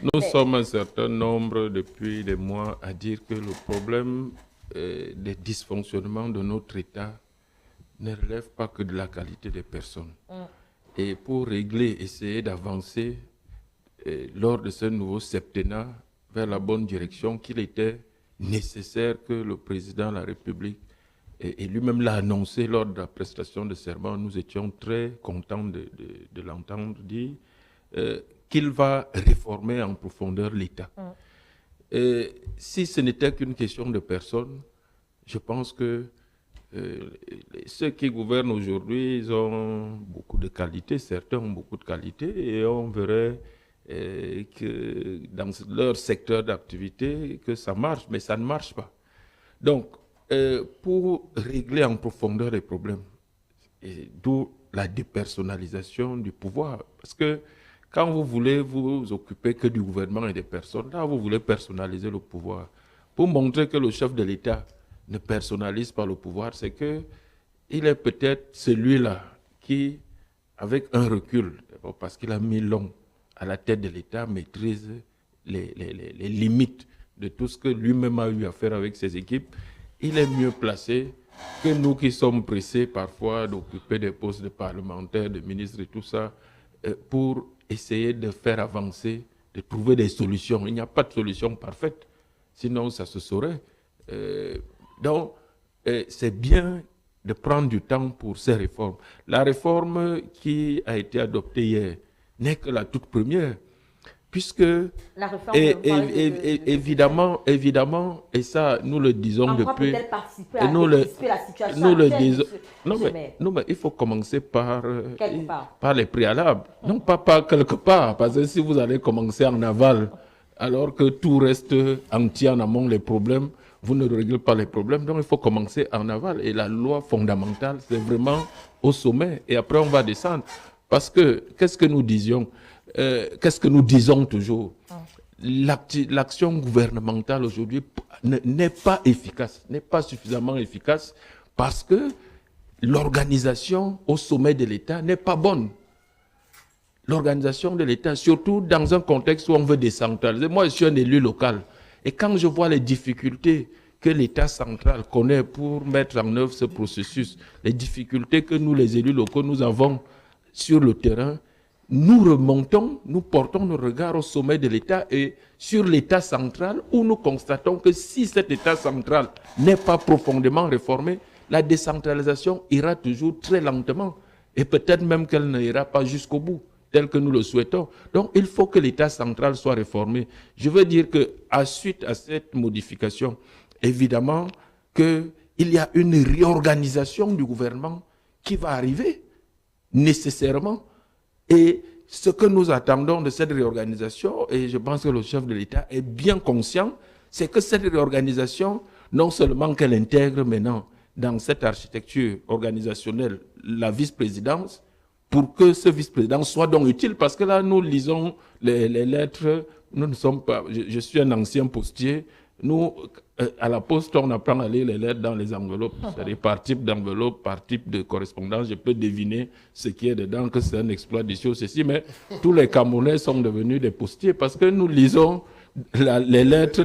Nous Mais sommes un certain nombre depuis des mois à dire que le problème des dysfonctionnements de notre État ne relève pas que de la qualité des personnes. mm, Et pour régler, essayer d'avancer lors de ce nouveau septennat vers la bonne direction, qu'il était nécessaire que le président de la République, et lui-même l'a annoncé lors de la prestation de serment, nous étions très contents de l'entendre dire, euh, qu'il va réformer en profondeur l'État. mm. Si ce n'était qu'une question de personnes, je pense que euh, ceux qui gouvernent aujourd'hui, ils ont beaucoup de qualités, certains ont beaucoup de qualités, et on verrait que dans leur secteur d'activité, que ça marche, mais ça ne marche pas. Donc, pour régler en profondeur les problèmes, et d'où la dépersonnalisation du pouvoir, parce que quand vous voulez vous occuper que du gouvernement et des personnes, là, vous voulez personnaliser le pouvoir. Pour montrer que le chef de l'État ne personnalise pas le pouvoir, c'est que il est peut-être celui-là qui, avec un recul, parce qu'il a mis long à la tête de l'État, maîtrise les limites de tout ce que lui-même a eu à faire avec ses équipes. Il est mieux placé que nous qui sommes pressés parfois d'occuper des postes de parlementaires, de ministres et tout ça, pour essayer de faire avancer, de trouver des solutions. Il n'y a pas de solution parfaite, sinon ça se saurait. Euh, donc, c'est bien de prendre du temps pour ces réformes. La réforme qui a été adoptée hier n'est que la toute première, puisque La réforme, vous parlez évidemment, et ça nous le disons en quoi depuis, peut-elle participer et à décrisper la situation nous le actuelle, disons, monsieur non Jamais? mais il faut commencer Quelque part. par les préalables, non pas par quelque part, parce que si vous allez commencer en aval, alors que tout reste entier en amont les problèmes, vous ne réglez pas les problèmes, donc il faut commencer en aval. Et la loi fondamentale, c'est vraiment au sommet, et après on va descendre. Parce que, qu'est-ce que nous disions qu'est-ce que nous disons toujours? L'action gouvernementale aujourd'hui n'est pas efficace, n'est pas suffisamment efficace parce que l'organisation au sommet de l'État n'est pas bonne. L'organisation de l'État, surtout dans un contexte où on veut décentraliser. Moi, je suis un élu local. Et quand je vois les difficultés que l'État central connaît pour mettre en œuvre ce processus, les difficultés que nous, les élus locaux, nous avons sur le terrain, nous remontons, nous portons nos regards au sommet de l'État et sur l'État central où nous constatons que si cet État central n'est pas profondément réformé, la décentralisation ira toujours très lentement et peut-être même qu'elle n'ira pas jusqu'au bout tel que nous le souhaitons. Donc, il faut que l'État central soit réformé. Je veux dire qu'à suite à cette modification, évidemment qu'il y a une réorganisation du gouvernement qui va arriver nécessairement. Et ce que nous attendons de cette réorganisation, et je pense que le chef de l'État est bien conscient, c'est que cette réorganisation, non seulement qu'elle intègre maintenant dans cette architecture organisationnelle la vice-présidence, pour que ce vice-président soit donc utile, parce que là, nous lisons les lettres, nous ne sommes pas, je suis un ancien postier, nous, à la poste, on apprend à lire les lettres dans les enveloppes, c'est-à-dire par type d'enveloppe, par type de correspondance, je peux deviner ce qui est dedans, que c'est un exploit des choses, ceci, mais tous les Camerounais sont devenus des postiers parce que nous lisons les lettres